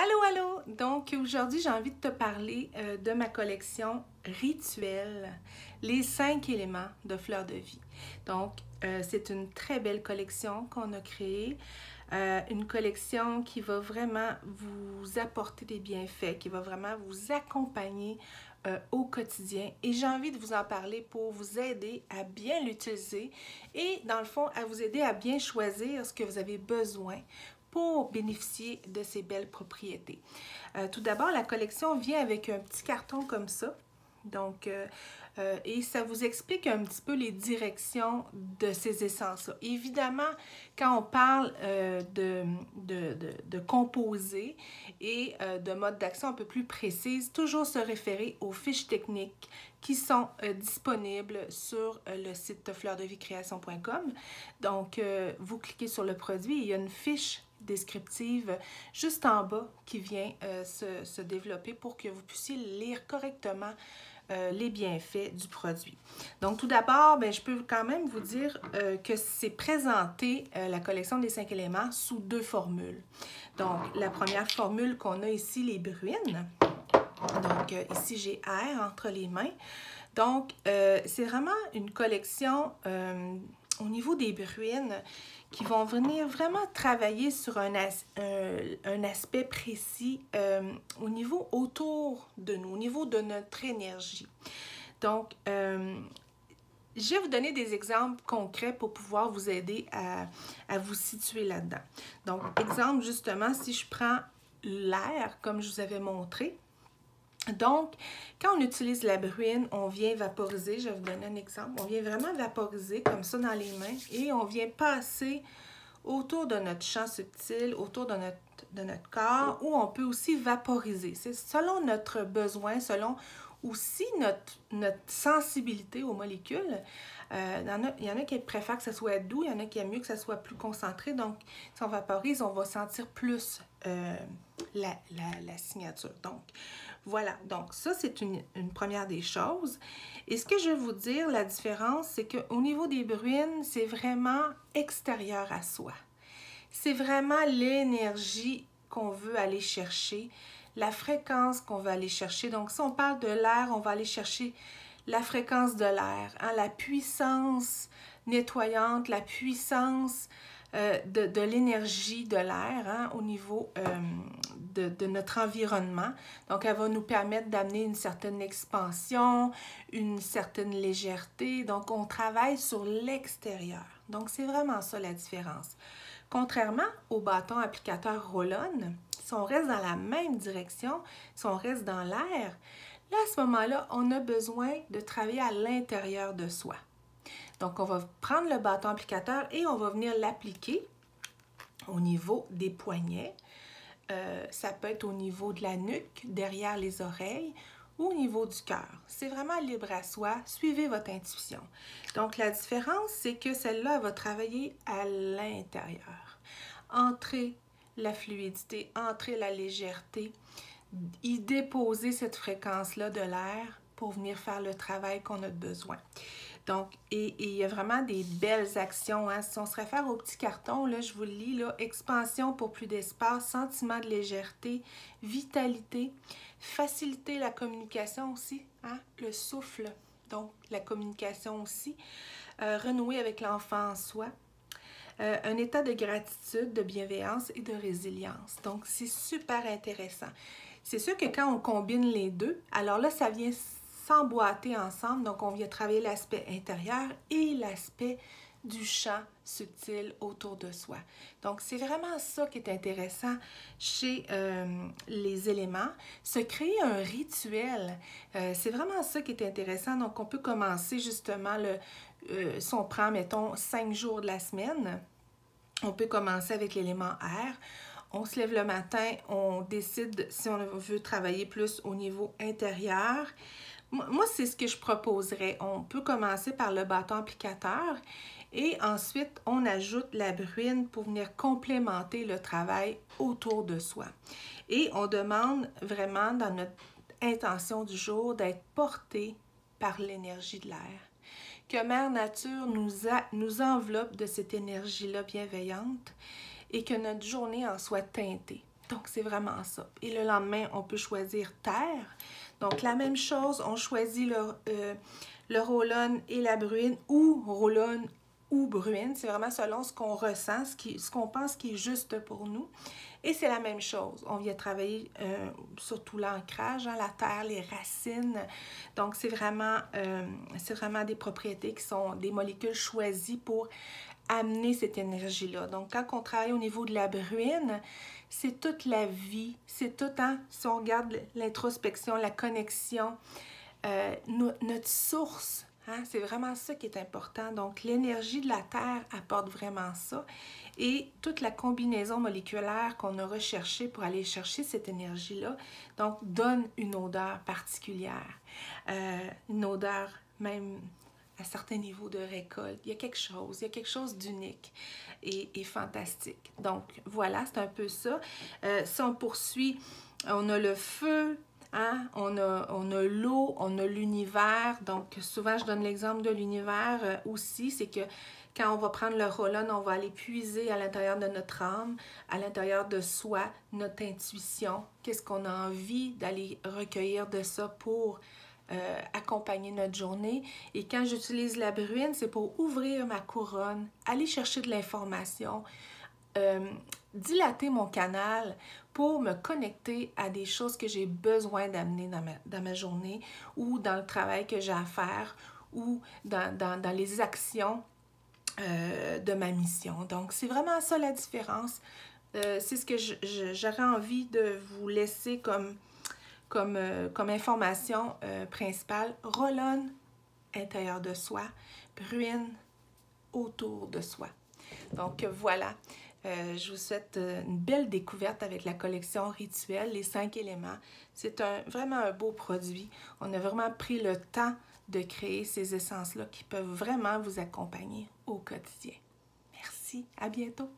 Allô, allô! Donc aujourd'hui, j'ai envie de te parler de ma collection Rituel, les 5 éléments de Fleur de Vie. Donc, c'est une très belle collection qu'on a créée, une collection qui va vraiment vous apporter des bienfaits, qui va vraiment vous accompagner au quotidien. Et j'ai envie de vous en parler pour vous aider à bien l'utiliser et, dans le fond, à vous aider à bien choisir ce que vous avez besoin pour bénéficier de ces belles propriétés. Tout d'abord, la collection vient avec un petit carton comme ça. Donc, et ça vous explique un petit peu les directions de ces essences-là. Évidemment, quand on parle de composer et de mode d'action un peu plus précise, toujours se référer aux fiches techniques qui sont disponibles sur le site fleurdevicreation.com. Donc, vous cliquez sur le produit, il y a une fiche descriptive juste en bas qui vient se développer pour que vous puissiez lire correctement les bienfaits du produit. Donc, tout d'abord, je peux quand même vous dire que c'est présenté, la collection des 5 éléments, sous 2 formules. Donc, la première formule qu'on a ici, les bruines. Donc, ici, j'ai R entre les mains. Donc, c'est vraiment une collection au niveau des bruines qui vont venir vraiment travailler sur un aspect précis au niveau autour de nous, au niveau de notre énergie. Donc, je vais vous donner des exemples concrets pour pouvoir vous aider à vous situer là-dedans. Donc, exemple, justement, si je prends l'air, comme je vous avais montré. Donc, quand on utilise la bruine, on vient vaporiser, je vais vous donner un exemple, on vient vraiment vaporiser comme ça dans les mains et on vient passer autour de notre champ subtil, autour de notre corps, où on peut aussi vaporiser. C'est selon notre besoin, selon aussi notre sensibilité aux molécules. Il y en a qui préfèrent que ça soit doux, il y en a qui aiment mieux que ça soit plus concentré. Donc, si on vaporise, on va sentir plus la signature. Donc, voilà. Donc, ça, c'est une première des choses. Et ce que je vais vous dire, la différence, c'est qu'au niveau des bruines, c'est vraiment extérieur à soi. C'est vraiment l'énergie qu'on veut aller chercher, la fréquence qu'on veut aller chercher. Donc, si on parle de l'air, on va aller chercher la fréquence de l'air, hein, la puissance nettoyante, la puissance de l'énergie de l'air hein, au niveau de notre environnement. Donc, elle va nous permettre d'amener une certaine expansion, une certaine légèreté. Donc, on travaille sur l'extérieur. Donc, c'est vraiment ça la différence. Contrairement au bâton applicateur roll-on, si on reste dans la même direction, si on reste dans l'air, là, à ce moment-là, on a besoin de travailler à l'intérieur de soi. Donc, on va prendre le bâton applicateur et on va venir l'appliquer au niveau des poignets. Ça peut être au niveau de la nuque, derrière les oreilles ou au niveau du cœur. C'est vraiment libre à soi. Suivez votre intuition. Donc, la différence, c'est que celle-là va travailler à l'intérieur. Entrer la fluidité, entrer la légèreté, y déposer cette fréquence-là de l'air pour venir faire le travail qu'on a besoin. Donc, et il y a vraiment des belles actions. Hein? Si on se réfère au petit carton, là, je vous le lis, là, expansion pour plus d'espace, sentiment de légèreté, vitalité, faciliter la communication aussi, hein? Le souffle, donc la communication aussi, renouer avec l'enfant en soi, un état de gratitude, de bienveillance et de résilience. Donc, c'est super intéressant. C'est sûr que quand on combine les deux, alors là, ça vient s'emboîter ensemble. Donc, on vient travailler l'aspect intérieur et l'aspect du champ subtil autour de soi. Donc, c'est vraiment ça qui est intéressant chez les éléments. Se créer un rituel, c'est vraiment ça qui est intéressant. Donc, on peut commencer justement, si on prend, mettons, 5 jours de la semaine, on peut commencer avec l'élément air. On se lève le matin, on décide si on veut travailler plus au niveau intérieur. Moi, c'est ce que je proposerais. On peut commencer par le bâton applicateur et ensuite, on ajoute la bruine pour venir complémenter le travail autour de soi. Et on demande vraiment dans notre intention du jour d'être porté par l'énergie de l'air. Que Mère Nature nous enveloppe de cette énergie-là bienveillante et que notre journée en soit teintée. Donc, c'est vraiment ça. Et le lendemain, on peut choisir terre. Donc, la même chose, on choisit le roll-on et la bruine, ou roll-on ou bruine. C'est vraiment selon ce qu'on ressent, ce qu'on pense qui est juste pour nous. Et c'est la même chose. On vient travailler sur tout l'ancrage, hein, la terre, les racines. Donc, c'est vraiment des propriétés qui sont des molécules choisies pour amener cette énergie-là. Donc, quand on travaille au niveau de la bruine, c'est toute la vie, c'est tout, hein, si on regarde l'introspection, la connexion, notre source, hein, c'est vraiment ça qui est important. Donc, l'énergie de la Terre apporte vraiment ça. Et toute la combinaison moléculaire qu'on a recherchée pour aller chercher cette énergie-là, donc, donne une odeur particulière, une odeur même à certains niveaux de récolte. Il y a quelque chose d'unique et fantastique. Donc, voilà, c'est un peu ça. Si on poursuit, on a le feu, hein? On a l'eau, on a l'univers. Donc, souvent, je donne l'exemple de l'univers aussi, c'est que quand on va prendre le roll-on, on va aller puiser à l'intérieur de notre âme, à l'intérieur de soi, notre intuition. Qu'est-ce qu'on a envie d'aller recueillir de ça pour accompagner notre journée. Et quand j'utilise la bruine, c'est pour ouvrir ma couronne, aller chercher de l'information, dilater mon canal pour me connecter à des choses que j'ai besoin d'amener dans ma journée ou dans le travail que j'ai à faire ou dans les actions de ma mission. Donc, c'est vraiment ça la différence. C'est ce que j'aurais envie de vous laisser comme information principale. Roll-on, intérieur de soi, bruine, autour de soi. Donc voilà, je vous souhaite une belle découverte avec la collection Rituel, les 5 éléments. C'est vraiment un beau produit. On a vraiment pris le temps de créer ces essences-là qui peuvent vraiment vous accompagner au quotidien. Merci, à bientôt.